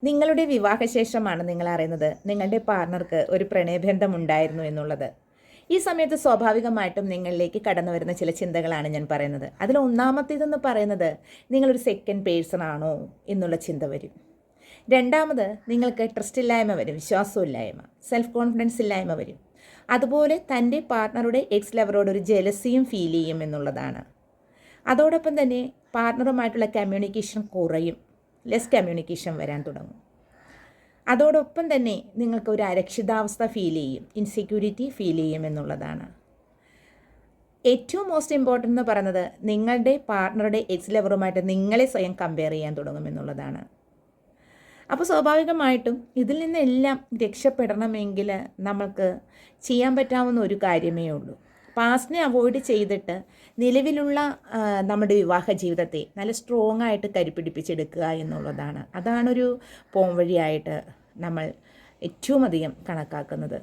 നിങ്ങളുടെ വിവാഹശേഷമാണ് നിങ്ങൾ അറിയുന്നത് നിങ്ങളുടെ പാർട്ണർക്ക് ഒരു പ്രണയബന്ധം ഉണ്ടായിരുന്നു എന്നുള്ളത്. ഈ സമയത്ത് സ്വാഭാവികമായിട്ടും നിങ്ങളിലേക്ക് കടന്നു വരുന്ന ചില ചിന്തകളാണ് ഞാൻ പറയുന്നത്. അതിൽ ഒന്നാമത്തേതെന്ന് പറയുന്നത് നിങ്ങളൊരു സെക്കൻഡ് പേഴ്സൺ ആണോ എന്നുള്ള ചിന്ത വരും. രണ്ടാമത് നിങ്ങൾക്ക് ട്രസ്റ്റ് ഇല്ലായ്മ വരും, വിശ്വാസമില്ലായ്മ, സെൽഫ് കോൺഫിഡൻസ് ഇല്ലായ്മ വരും. അതുപോലെ തൻ്റെ പാർട്ണറുടെ എക്സ് ലവറോട് ഒരു ജലസിയും ഫീൽ ചെയ്യും എന്നുള്ളതാണ്. അതോടൊപ്പം തന്നെ പാർട്ണറുമായിട്ടുള്ള കമ്മ്യൂണിക്കേഷൻ കുറയും, ലെസ് കമ്മ്യൂണിക്കേഷൻ വരാൻ തുടങ്ങും. അതോടൊപ്പം തന്നെ നിങ്ങൾക്ക് ഒരു അരക്ഷിതാവസ്ഥ ഫീൽ ചെയ്യും, ഇൻസെക്യൂരിറ്റി ഫീൽ ചെയ്യും എന്നുള്ളതാണ്. ഏറ്റവും മോസ്റ്റ് ഇമ്പോർട്ടൻ്റ് എന്ന് പറയുന്നത് നിങ്ങളുടെ പാർട്ണറുടെ എക്സ് ലവറുമായിട്ട് നിങ്ങളെ സ്വയം കമ്പയർ ചെയ്യാൻ തുടങ്ങും എന്നുള്ളതാണ്. അപ്പോൾ സ്വാഭാവികമായിട്ടും ഇതിൽ നിന്നെല്ലാം രക്ഷപ്പെടണമെങ്കിൽ നമ്മൾക്ക് ചെയ്യാൻ പറ്റാവുന്ന ഒരു കാര്യമേ ഉള്ളൂ. പാസ്റ്റിനെ അവോയ്ഡ് ചെയ്തിട്ട് നിലവിലുള്ള നമ്മുടെ വിവാഹ ജീവിതത്തെ നല്ല സ്ട്രോങ് ആയിട്ട് കരുപിടിപ്പിച്ചെടുക്കുക എന്നുള്ളതാണ്. അതാണൊരു പോംവഴിയായിട്ട് നമ്മൾ ഏറ്റവും അധികം കണക്കാക്കുന്നത്.